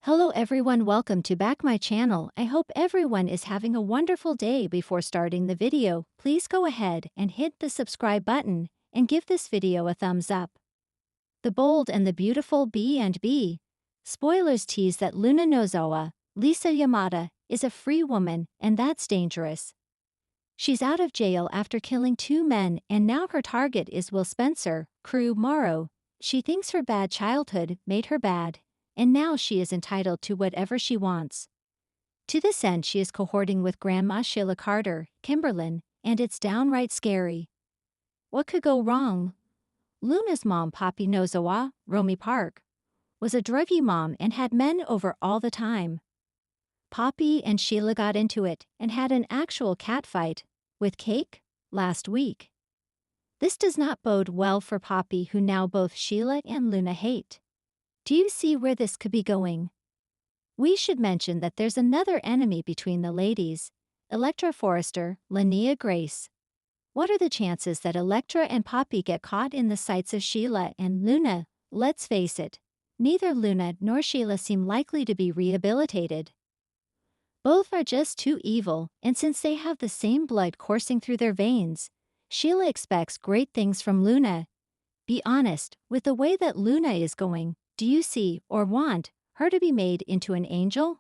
Hello everyone, welcome to back my channel. I hope everyone is having a wonderful day. Before starting the video, please go ahead and hit the subscribe button and give this video a thumbs up. The Bold and the Beautiful B&B. Spoilers tease that Luna Nozowa, Lisa Yamada, is a free woman, and that's dangerous. She's out of jail after killing two men, and now her target is Will Spencer, Crew Morrow. She thinks her bad childhood made her bad, and now she is entitled to whatever she wants. To this end, she is cohorting with Grandma Sheila Carter, Kimberlin, and it's downright scary. What could go wrong? Luna's mom, Poppy Nozawa, Romy Park, was a druggy mom and had men over all the time. Poppy and Sheila got into it and had an actual catfight with Cake last week. This does not bode well for Poppy, who now both Sheila and Luna hate. Do you see where this could be going? We should mention that there's another enemy between the ladies, Electra Forrester, Linnea Grace. What are the chances that Electra and Poppy get caught in the sights of Sheila and Luna? Let's face it, neither Luna nor Sheila seem likely to be rehabilitated. Both are just too evil, and since they have the same blood coursing through their veins, Sheila expects great things from Luna. Be honest, with the way that Luna is going, do you see or want her to be made into an angel?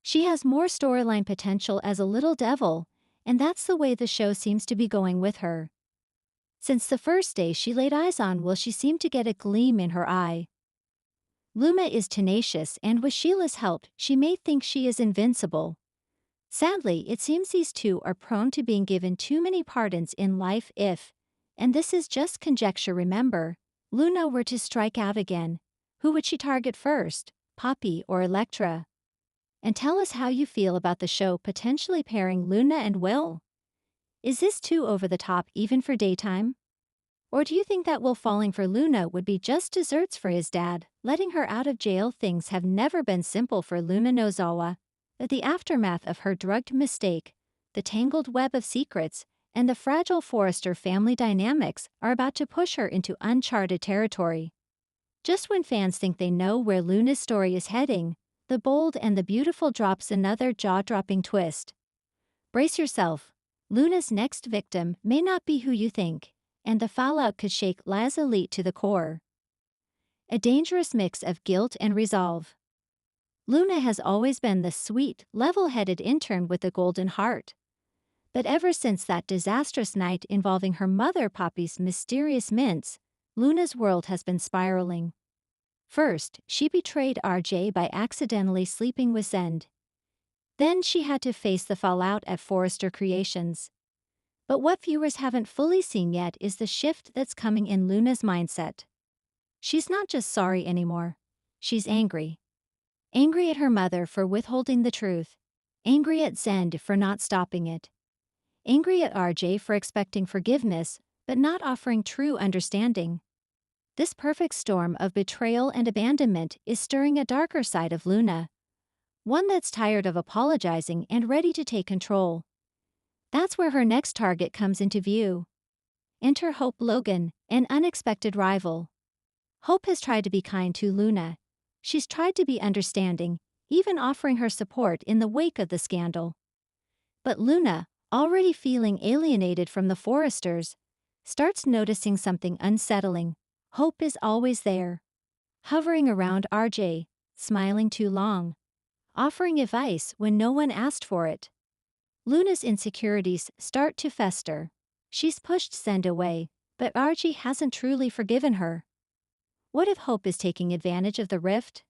She has more storyline potential as a little devil, and that's the way the show seems to be going with her. Since the first day she laid eyes on Will, she seemed to get a gleam in her eye. Luna is tenacious, and with Sheila's help, she may think she is invincible. Sadly, it seems these two are prone to being given too many pardons in life if, and this is just conjecture, remember, Luna were to strike out again. Who would she target first, Poppy or Electra? And tell us how you feel about the show potentially pairing Luna and Will. Is this too over the top even for daytime? Or do you think that Will falling for Luna would be just desserts for his dad, letting her out of jail? Things have never been simple for Luna Nozawa, but the aftermath of her drugged mistake, the tangled web of secrets, and the fragile Forrester family dynamics are about to push her into uncharted territory. Just when fans think they know where Luna's story is heading, The Bold and the Beautiful drops another jaw-dropping twist. Brace yourself. Luna's next victim may not be who you think, and the fallout could shake Laz Elite to the core. A dangerous mix of guilt and resolve. Luna has always been the sweet, level-headed intern with a golden heart. But ever since that disastrous night involving her mother Poppy's mysterious mints, Luna's world has been spiraling. First, she betrayed RJ by accidentally sleeping with Zend. Then she had to face the fallout at Forrester Creations. But what viewers haven't fully seen yet is the shift that's coming in Luna's mindset. She's not just sorry anymore. She's angry. Angry at her mother for withholding the truth. Angry at Zend for not stopping it. Angry at RJ for expecting forgiveness, but not offering true understanding. This perfect storm of betrayal and abandonment is stirring a darker side of Luna. One that's tired of apologizing and ready to take control. That's where her next target comes into view. Enter Hope Logan, an unexpected rival. Hope has tried to be kind to Luna. She's tried to be understanding, even offering her support in the wake of the scandal. But Luna, already feeling alienated from the Forresters, starts noticing something unsettling. Hope is always there, hovering around RJ, smiling too long, offering advice when no one asked for it. Luna's insecurities start to fester. She's pushed Zend away, but RJ hasn't truly forgiven her. What if Hope is taking advantage of the rift?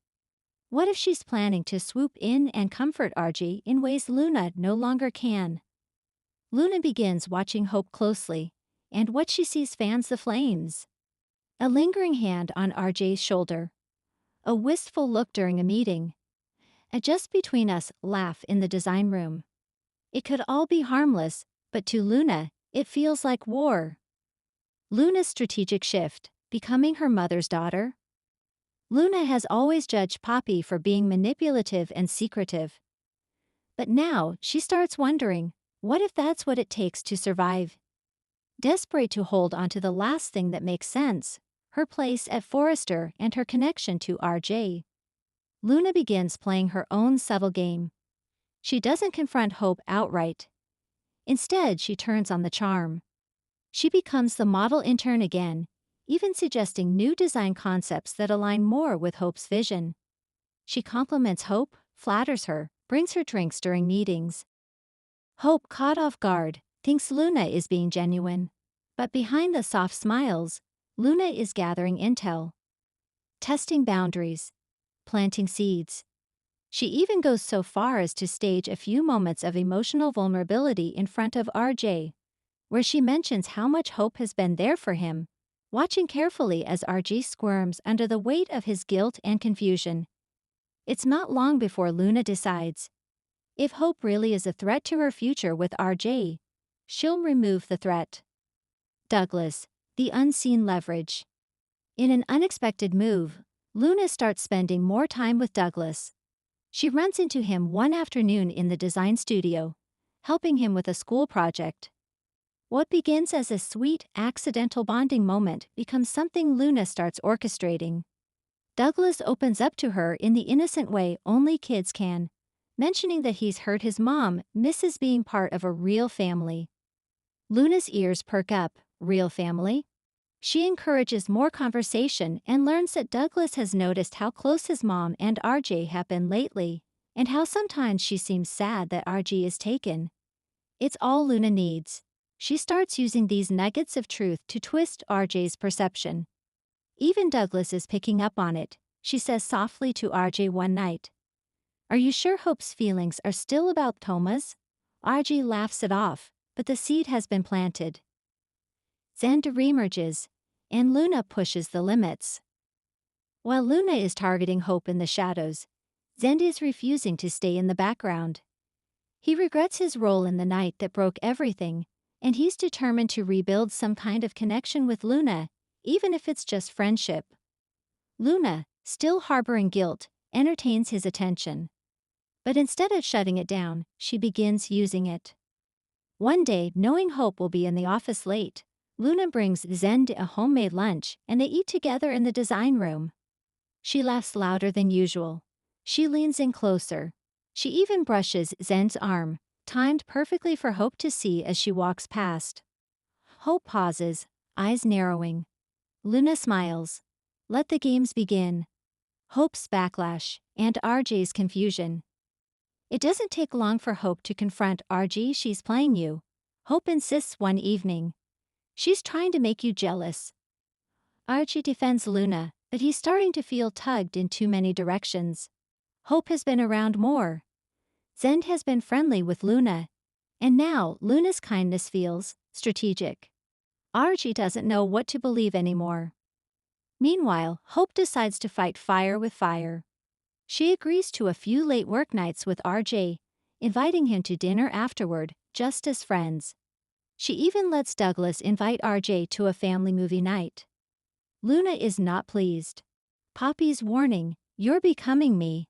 What if she's planning to swoop in and comfort RJ in ways Luna no longer can? Luna begins watching Hope closely, and what she sees fans the flames. A lingering hand on RJ's shoulder. A wistful look during a meeting. A just between us laugh in the design room. It could all be harmless, but to Luna, it feels like war. Luna's strategic shift, becoming her mother's daughter. Luna has always judged Poppy for being manipulative and secretive. But now she starts wondering, what if that's what it takes to survive? Desperate to hold onto the last thing that makes sense, her place at Forrester and her connection to RJ. Luna begins playing her own subtle game. She doesn't confront Hope outright. Instead, she turns on the charm. She becomes the model intern again, even suggesting new design concepts that align more with Hope's vision. She compliments Hope, flatters her, brings her drinks during meetings. Hope, caught off guard, thinks Luna is being genuine. But behind the soft smiles, Luna is gathering intel, testing boundaries, planting seeds. She even goes so far as to stage a few moments of emotional vulnerability in front of RJ, where she mentions how much Hope has been there for him, watching carefully as RJ squirms under the weight of his guilt and confusion. It's not long before Luna decides, if Hope really is a threat to her future with RJ, she'll remove the threat. Douglas, the unseen leverage. In an unexpected move, Luna starts spending more time with Douglas. She runs into him one afternoon in the design studio, helping him with a school project. What begins as a sweet, accidental bonding moment becomes something Luna starts orchestrating. Douglas opens up to her in the innocent way only kids can, mentioning that he's heard his mom misses being part of a real family. Luna's ears perk up. Real family? She encourages more conversation and learns that Douglas has noticed how close his mom and RJ have been lately, and how sometimes she seems sad that RJ is taken. It's all Luna needs. She starts using these nuggets of truth to twist RJ's perception. Even Douglas is picking up on it, she says softly to RJ one night. Are you sure Hope's feelings are still about Thomas? RJ laughs it off, but the seed has been planted. Zend reemerges, and Luna pushes the limits. While Luna is targeting Hope in the shadows, Zend is refusing to stay in the background. He regrets his role in the night that broke everything, and he's determined to rebuild some kind of connection with Luna, even if it's just friendship. Luna, still harboring guilt, entertains his attention. But instead of shutting it down, she begins using it. One day, knowing Hope will be in the office late, Luna brings Zend a homemade lunch and they eat together in the design room. She laughs louder than usual. She leans in closer. She even brushes Zend's arm, timed perfectly for Hope to see as she walks past. Hope pauses, eyes narrowing. Luna smiles. Let the games begin. Hope's backlash, and RJ's confusion. It doesn't take long for Hope to confront RJ. She's playing you. Hope insists one evening. She's trying to make you jealous. RJ defends Luna, but he's starting to feel tugged in too many directions. Hope has been around more. Zend has been friendly with Luna. And now, Luna's kindness feels strategic. RJ doesn't know what to believe anymore. Meanwhile, Hope decides to fight fire with fire. She agrees to a few late work nights with RJ, inviting him to dinner afterward, just as friends. She even lets Douglas invite RJ to a family movie night. Luna is not pleased. Poppy's warning, "You're becoming me."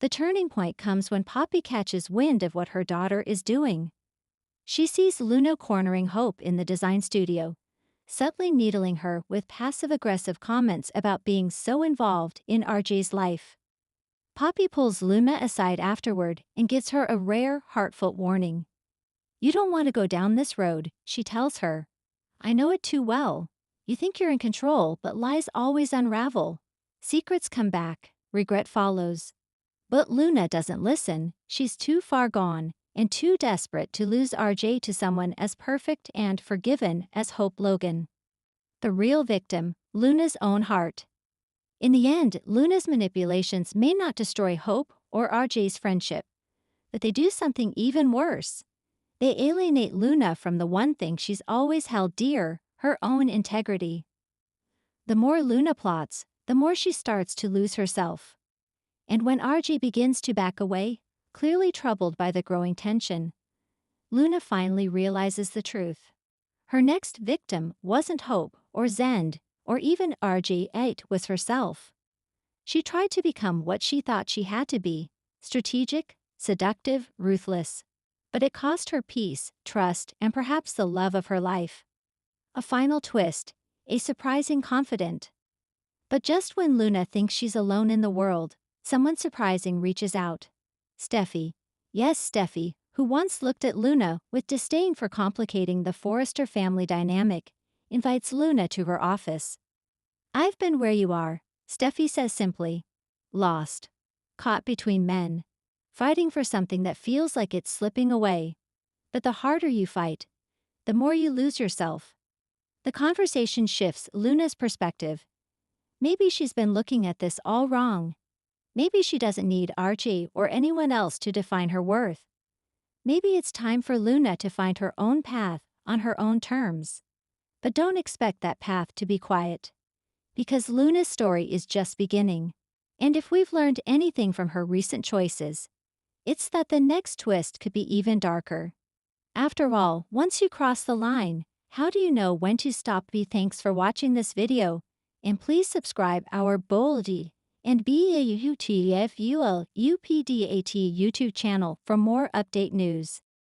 The turning point comes when Poppy catches wind of what her daughter is doing. She sees Luna cornering Hope in the design studio, subtly needling her with passive-aggressive comments about being so involved in RJ's life. Poppy pulls Luna aside afterward and gives her a rare, heartfelt warning. You don't want to go down this road, she tells her. I know it too well. You think you're in control, but lies always unravel. Secrets come back, regret follows. But Luna doesn't listen. She's too far gone and too desperate to lose RJ to someone as perfect and forgiven as Hope Logan. The real victim, Luna's own heart. In the end, Luna's manipulations may not destroy Hope or RJ's friendship, but they do something even worse. They alienate Luna from the one thing she's always held dear, her own integrity. The more Luna plots, the more she starts to lose herself. And when RJ begins to back away, clearly troubled by the growing tension, Luna finally realizes the truth. Her next victim wasn't Hope or Zend or even RJ. It was herself. She tried to become what she thought she had to be, strategic, seductive, ruthless. But it cost her peace, trust, and perhaps the love of her life. A final twist, a surprising confidant. But just when Luna thinks she's alone in the world, Someone surprising reaches out. Steffi. Yes, Steffi, who once looked at Luna with disdain for complicating the Forrester family dynamic, invites Luna to her office. I've been where you are, Steffi says simply. Lost. Caught between men. Fighting for something that feels like it's slipping away. But the harder you fight, the more you lose yourself. The conversation shifts Luna's perspective. Maybe she's been looking at this all wrong. Maybe she doesn't need Archie or anyone else to define her worth. Maybe it's time for Luna to find her own path on her own terms. But don't expect that path to be quiet. Because Luna's story is just beginning. And if we've learned anything from her recent choices, it's that the next twist could be even darker. After all, once you cross the line, how do you know when to stop? Thanks for watching this video, and please subscribe our Boldy and BAUTFUL UPDAT YouTube channel for more update news.